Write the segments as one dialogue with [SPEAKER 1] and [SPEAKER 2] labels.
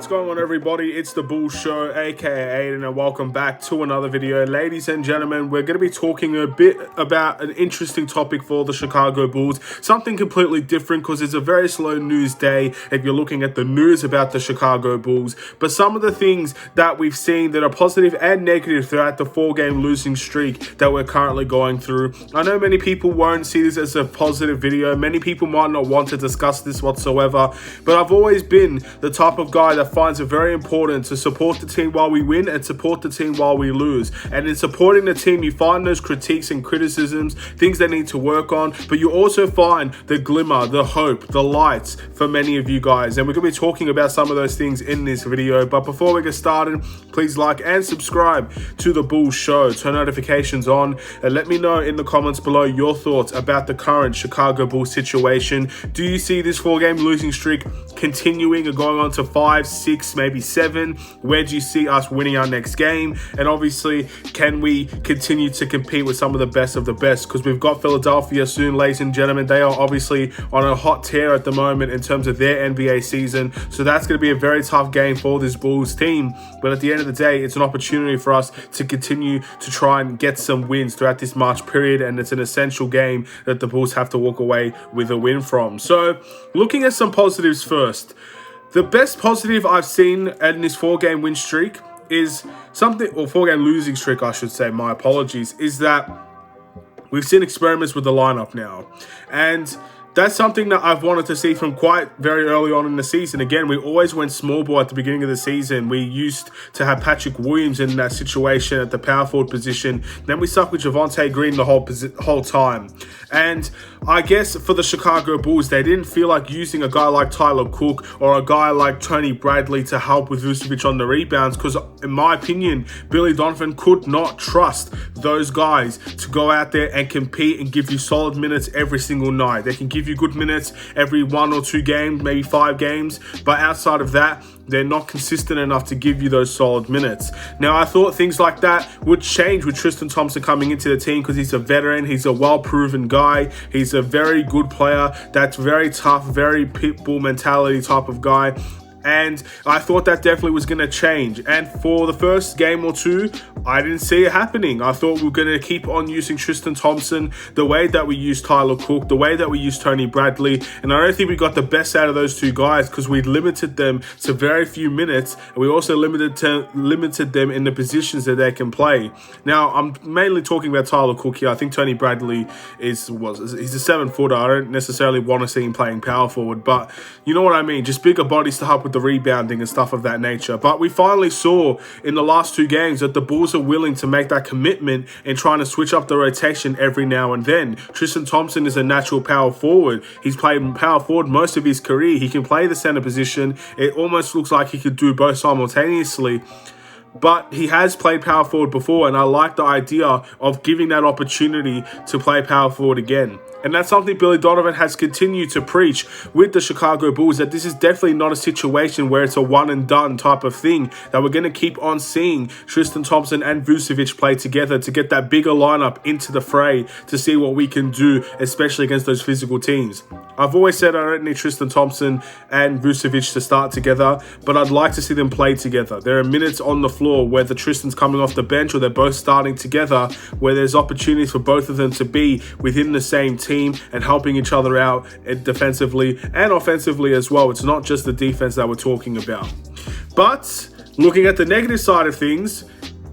[SPEAKER 1] What's going on, everybody? It's the Bulls Show, aka Aidan, and welcome back to another video. Ladies and gentlemen, we're going to be talking a bit about an interesting topic for the Chicago Bulls. Something completely different because it's a very slow news day if you're looking at the news about the Chicago Bulls. But some of the things that we've seen that are positive and negative throughout the 4-game losing streak that we're currently going through. I know many people won't see this as a positive video. Many people might not want to discuss this whatsoever. But I've always been the type of guy that finds it very important to support the team while we win and support the team while we lose. And in supporting the team, you find those critiques and criticisms, things they need to work on, but you also find the glimmer, the hope, the lights for many of you guys. And we're going to be talking about some of those things in this video. But before we get started, please like and subscribe to the Bulls Show. Turn notifications on and let me know in the comments below your thoughts about the current Chicago Bulls situation. Do you see this 4-game losing streak continuing and going on to 5, 6, maybe 7? Where do you see us winning our next game? And obviously, can we continue to compete with some of the best? Because we've got Philadelphia soon, ladies and gentlemen. They are obviously on a hot tear at the moment in terms of their NBA season. So that's going to be a very tough game for this Bulls team. But at the end of the day, it's an opportunity for us to continue to try and get some wins throughout this March period. And it's an essential game that the Bulls have to walk away with a win from. So looking at some positives first. The best positive I've seen in this 4-game win streak is something, or 4-game losing streak, I should say, my apologies, is that we've seen experiments with the lineup now. And that's something that I've wanted to see from quite very early on in the season. Again, we always went small ball at the beginning of the season. We used to have Patrick Williams in that situation at the power forward position. Then we stuck with Javonte Green the whole time. And I guess for the Chicago Bulls, they didn't feel like using a guy like Tyler Cook or a guy like Tony Bradley to help with Vucevic on the rebounds, because in my opinion, Billy Donovan could not trust those guys to go out there and compete and give you solid minutes every single night. They can give you good minutes every 1 or 2 games, maybe 5 games, but outside of that, they're not consistent enough to give you those solid minutes. Now, I thought things like that would change with Tristan Thompson coming into the team because he's a veteran, he's a well-proven guy, he's a very good player that's very tough, very pit bull mentality type of guy. And I thought that definitely was going to change. And for the first game or 2, I didn't see it happening. I thought we were going to keep on using Tristan Thompson the way that we used Tyler Cook, the way that we used Tony Bradley. And I don't think we got the best out of those 2 guys because we limited them to very few minutes. And we also limited them in the positions that they can play. Now, I'm mainly talking about Tyler Cook here. I think Tony Bradley he's a 7-footer. I don't necessarily want to see him playing power forward. But you know what I mean? Just bigger bodies to help with the rebounding and stuff of that nature. But we finally saw in the last 2 games that the Bulls are willing to make that commitment and trying to switch up the rotation every now and then. Tristan Thompson is a natural power forward. He's played power forward most of his career. He can play the center position. It almost looks like he could do both simultaneously. But he has played power forward before, and I like the idea of giving that opportunity to play power forward again. And that's something Billy Donovan has continued to preach with the Chicago Bulls, that this is definitely not a situation where it's a one-and-done type of thing, that we're going to keep on seeing Tristan Thompson and Vucevic play together to get that bigger lineup into the fray to see what we can do, especially against those physical teams. I've always said I don't need Tristan Thompson and Vucevic to start together, but I'd like to see them play together. There are minutes on the floor where the Tristan's coming off the bench or they're both starting together, where there's opportunities for both of them to be within the same team and helping each other out defensively and offensively as well. It's not just the defense that we're talking about. But looking at the negative side of things,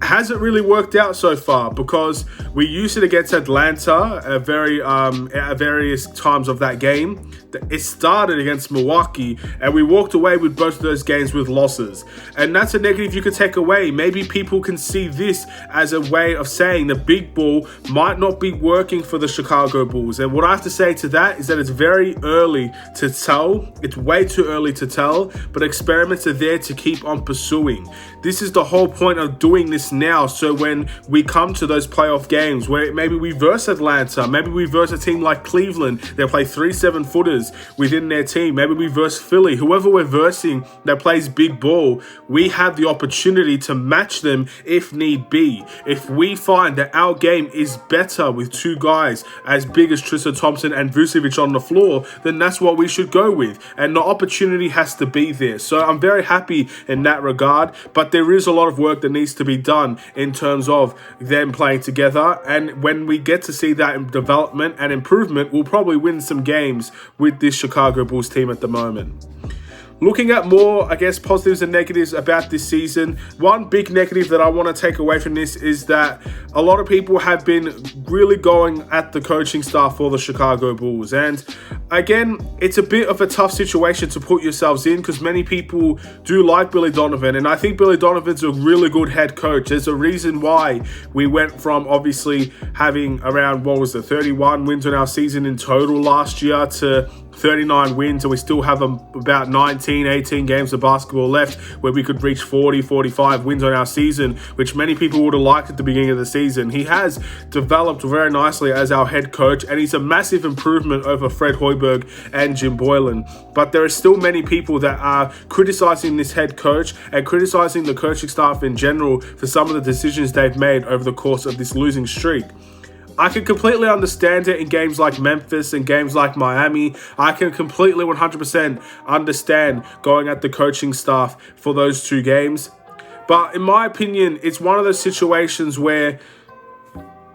[SPEAKER 1] hasn't really worked out so far, because we used it against Atlanta at various times of that game. It started against Milwaukee, and we walked away with both of those games with losses. And that's a negative you could take away. Maybe people can see this as a way of saying the big ball might not be working for the Chicago Bulls. And what I have to say to that is that it's very early to tell. It's way too early to tell, but experiments are there to keep on pursuing. This is the whole point of doing this this now, so when we come to those playoff games where maybe we verse Atlanta, maybe we verse a team like Cleveland, they play 3 7-footers within their team, maybe we verse Philly, whoever we're versing that plays big ball, we have the opportunity to match them if need be. If we find that our game is better with 2 guys as big as Tristan Thompson and Vucevic on the floor, then that's what we should go with, and the opportunity has to be there. So I'm very happy in that regard, but there is a lot of work that needs to be done in terms of them playing together, and when we get to see that development and improvement, we'll probably win some games with this Chicago Bulls team at the moment. Looking at more, I guess, positives and negatives about this season, one big negative that I want to take away from this is that a lot of people have been really going at the coaching staff for the Chicago Bulls. And again, it's a bit of a tough situation to put yourselves in because many people do like Billy Donovan. And I think Billy Donovan's a really good head coach. There's a reason why we went from obviously having around, 31 wins in our season in total last year to 39 wins, and we still have about 18 games of basketball left where we could reach 45 wins on our season, which many people would have liked at the beginning of the season. He has developed very nicely as our head coach, and he's a massive improvement over Fred Hoiberg and Jim Boylan. But there are still many people that are criticizing this head coach and criticizing the coaching staff in general for some of the decisions they've made over the course of this losing streak. I can completely understand it in games like Memphis and games like Miami. I can completely 100% understand going at the coaching staff for those 2 games. But in my opinion, it's one of those situations where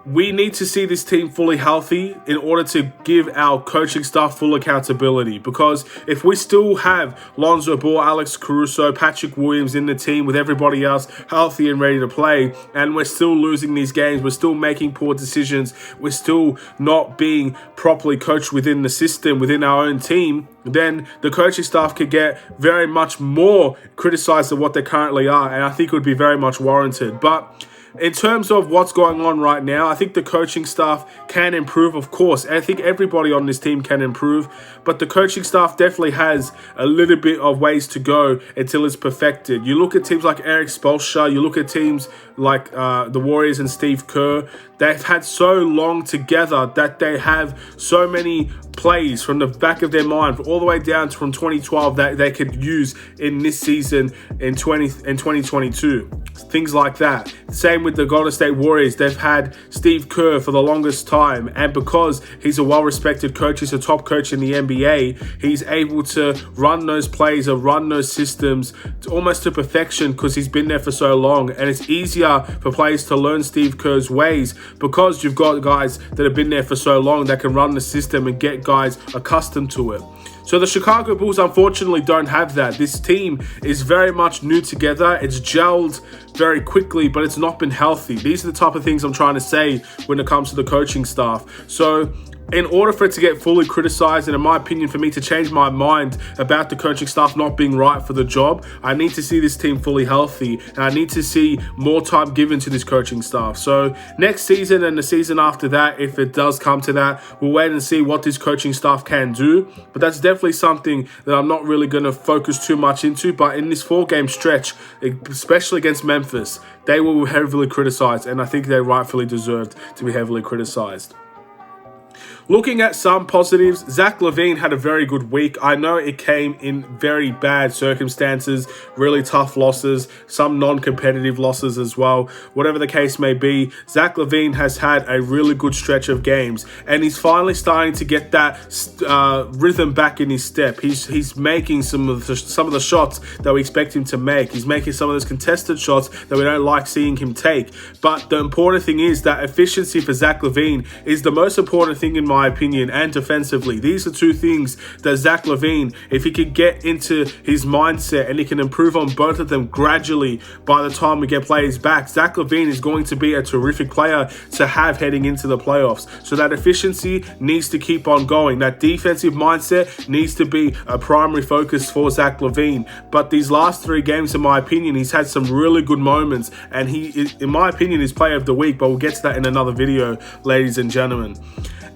[SPEAKER 1] we need to see this team fully healthy in order to give our coaching staff full accountability. Because if we still have Lonzo Ball, Alex Caruso, Patrick Williams in the team with everybody else healthy and ready to play, and we're still losing these games, we're still making poor decisions, we're still not being properly coached within the system, within our own team, then the coaching staff could get very much more criticized than what they currently are. And I think it would be very much warranted. But in terms of what's going on right now, I think the coaching staff can improve, of course. I think everybody on this team can improve, but the coaching staff definitely has a little bit of ways to go until it's perfected. You look at teams like Eric Spoelstra, you look at teams like the Warriors and Steve Kerr. They've had so long together that they have so many plays from the back of their mind all the way down to from 2012 that they could use in this season in 2022. Things like that. Same with the Golden State Warriors. They've had Steve Kerr for the longest time, and because he's a well-respected coach, he's a top coach in the NBA, he's able to run those plays or run those systems almost to perfection because he's been there for so long. And it's easier for players to learn Steve Kerr's ways because you've got guys that have been there for so long that can run the system and get guys accustomed to it. So the Chicago Bulls unfortunately don't have that. This team is very much new together. It's gelled very quickly, but it's not been healthy. These are the type of things I'm trying to say when it comes to the coaching staff. So in order for it to get fully criticized, and in my opinion, for me to change my mind about the coaching staff not being right for the job, I need to see this team fully healthy, and I need to see more time given to this coaching staff. So next season and the season after that, if it does come to that, we'll wait and see what this coaching staff can do. But that's definitely something that I'm not really going to focus too much into. But in this 4-game stretch, especially against Memphis, they were heavily criticized, and I think they rightfully deserved to be heavily criticized. Looking at some positives, Zach LaVine had a very good week. I know it came in very bad circumstances, really tough losses, some non-competitive losses as well. Whatever the case may be, Zach LaVine has had a really good stretch of games, and he's finally starting to get that rhythm back in his step. He's making some of the shots that we expect him to make. He's making some of those contested shots that we don't like seeing him take. But the important thing is that efficiency for Zach LaVine is the most important thing in my opinion, and defensively. These are 2 things that Zach LaVine, if he could get into his mindset and he can improve on both of them gradually by the time we get players back, Zach LaVine is going to be a terrific player to have heading into the playoffs. So that efficiency needs to keep on going. That defensive mindset needs to be a primary focus for Zach LaVine. But these last 3 games, in my opinion, he's had some really good moments, and he is, in my opinion, is player of the week, but we'll get to that in another video, ladies and gentlemen.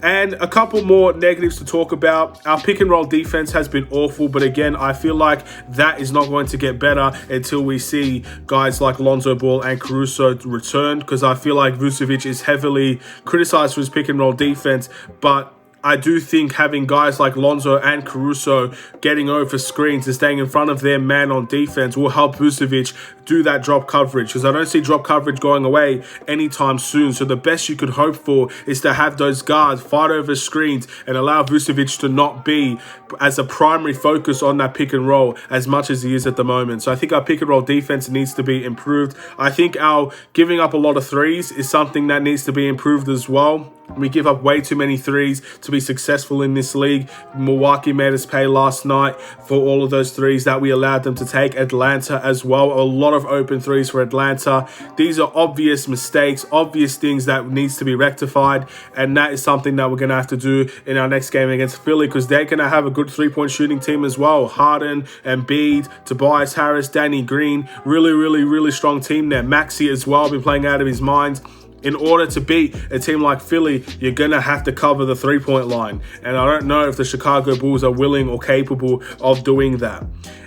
[SPEAKER 1] And a couple more negatives to talk about. Our pick and roll defense has been awful, but again, I feel like that is not going to get better until we see guys like Lonzo Ball and Caruso return, because I feel like Vucevic is heavily criticized for his pick and roll defense, but I do think having guys like Lonzo and Caruso getting over screens and staying in front of their man on defense will help Vucevic do that drop coverage, because I don't see drop coverage going away anytime soon. So the best you could hope for is to have those guards fight over screens and allow Vucevic to not be as a primary focus on that pick and roll as much as he is at the moment. So I think our pick and roll defense needs to be improved. I think our giving up a lot of threes is something that needs to be improved as well. We give up way too many threes to be successful in this league. Milwaukee made us pay last night for all of those threes that we allowed them to take. Atlanta as well. A lot of open threes for Atlanta. These are obvious mistakes, obvious things that needs to be rectified. And that is something that we're going to have to do in our next game against Philly, because they're going to have a good three-point shooting team as well. Harden, Embiid, Tobias Harris, Danny Green. Really strong team there. Maxey as well, been playing out of his mind. In order to beat a team like Philly, you're going to have to cover the three-point line. And I don't know if the Chicago Bulls are willing or capable of doing that.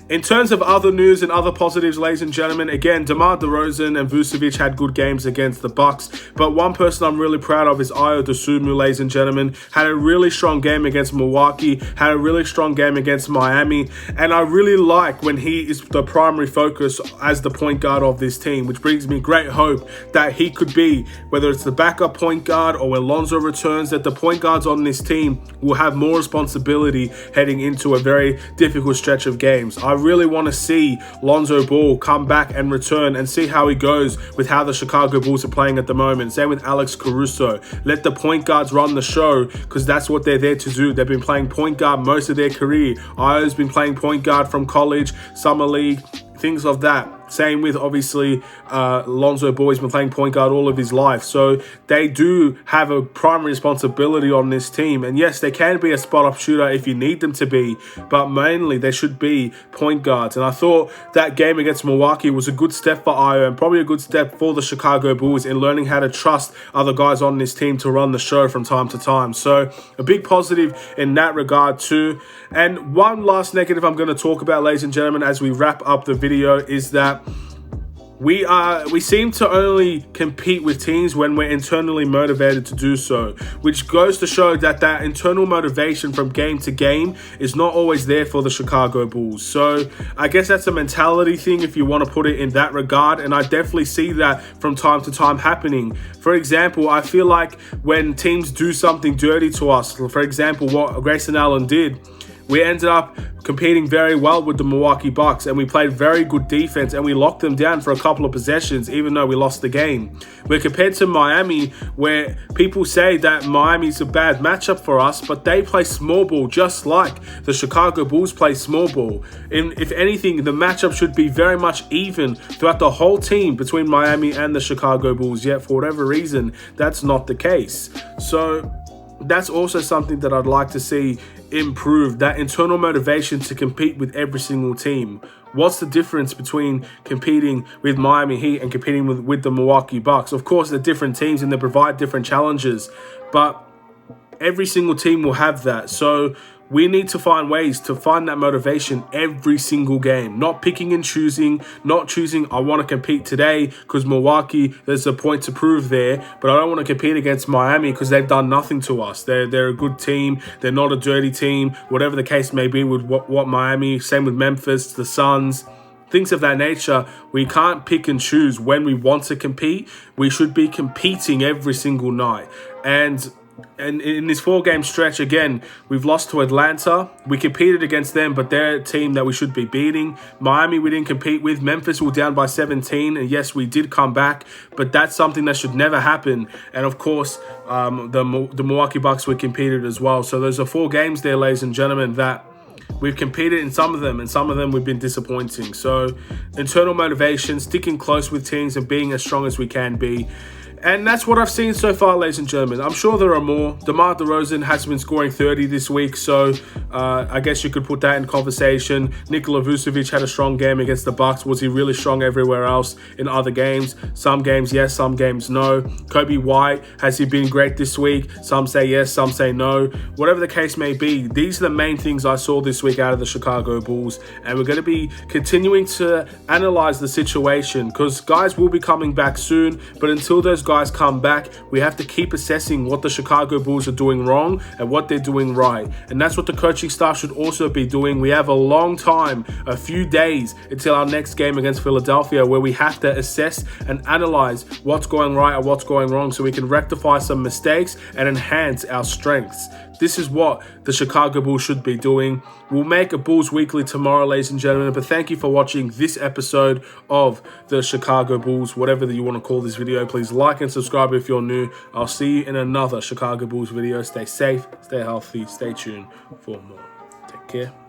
[SPEAKER 1] In terms of other news and other positives, ladies and gentlemen, again, DeMar DeRozan and Vucevic had good games against the Bucks. But one person I'm really proud of is Ayo Dosunmu, ladies and gentlemen. Had a really strong game against Milwaukee. Had a really strong game against Miami. And I really like when he is the primary focus as the point guard of this team, which brings me great hope that he could be, whether it's the backup point guard or when Lonzo returns, that the point guards on this team will have more responsibility heading into a very difficult stretch of games. I really want to see Lonzo Ball come back and return and see how he goes with how the Chicago Bulls are playing at the moment. Same with Alex Caruso. Let the point guards run the show, because that's what they're there to do. They've been playing point guard most of their career. Ayo's been playing point guard from college, summer league, things of that. Same with, obviously, Lonzo Ball has been playing point guard all of his life. So they do have a primary responsibility on this team. And yes, they can be a spot-up shooter if you need them to be, but mainly they should be point guards. And I thought that game against Milwaukee was a good step for Ayo and probably a good step for the Chicago Bulls in learning how to trust other guys on this team to run the show from time to time. So a big positive in that regard too. And one last negative I'm going to talk about, ladies and gentlemen, as we wrap up the video, is that we seem to only compete with teams when we're internally motivated to do so, which goes to show that that internal motivation from game to game is not always there for the Chicago Bulls. So I guess that's a mentality thing if you want to put it in that regard, and I definitely see that from time to time happening. For example, I feel like when teams do something dirty to us, for example, what Grayson Allen did, we ended up competing very well with the Milwaukee Bucks, and we played very good defense, and we locked them down for a couple of possessions, even though we lost the game. We're compared to Miami, where people say that Miami's a bad matchup for us, but they play small ball just like the Chicago Bulls play small ball. And if anything, the matchup should be very much even throughout the whole team between Miami and the Chicago Bulls, yet for whatever reason, that's not the case. So that's also something that I'd like to see improve, that internal motivation to compete with every single team. What's the difference between competing with Miami Heat and competing with the Milwaukee Bucks? Of course, they're different teams and they provide different challenges, but every single team will have that. So we need to find ways to find that motivation every single game, not picking and choosing, not choosing, I want to compete today because Milwaukee, there's a point to prove there, but I don't want to compete against Miami because they've done nothing to us. They're a good team. They're not a dirty team, whatever the case may be with what Miami, same with Memphis, the Suns, things of that nature. We can't pick and choose when we want to compete. We should be competing every single night. And in this 4-game stretch, again, we've lost to Atlanta. We competed against them, but they're a team that we should be beating. Miami, we didn't compete with. Memphis, we were down by 17. And yes, we did come back, but that's something that should never happen. And of course, the Milwaukee Bucks, we competed as well. So those are 4 games there, ladies and gentlemen, that we've competed in some of them, and some of them we've been disappointing. So internal motivation, sticking close with teams and being as strong as we can be. And that's what I've seen so far, ladies and gentlemen. I'm sure there are more. DeMar DeRozan has been scoring 30 this week, so I guess you could put that in conversation. Nikola Vucevic had a strong game against the Bucks. Was he really strong everywhere else in other games? Some games yes, some games no. Kobe White, has he been great this week? Some say yes, some say no. Whatever the case may be, these are the main things I saw this week out of the Chicago Bulls, and we're going to be continuing to analyze the situation because guys will be coming back soon, but until those guys come back, we have to keep assessing what the Chicago Bulls are doing wrong and what they're doing right. And that's what the coaching staff should also be doing. We have a long time, a few days until our next game against Philadelphia, where we have to assess and analyze what's going right and what's going wrong so we can rectify some mistakes and enhance our strengths. This is what the Chicago Bulls should be doing. We'll make a Bulls Weekly tomorrow, ladies and gentlemen, but thank you for watching this episode of the Chicago Bulls. Whatever that you want to call this video, please like and subscribe if you're new. I'll see you in another Chicago Bulls video. Stay safe, stay healthy, stay tuned for more. Take care.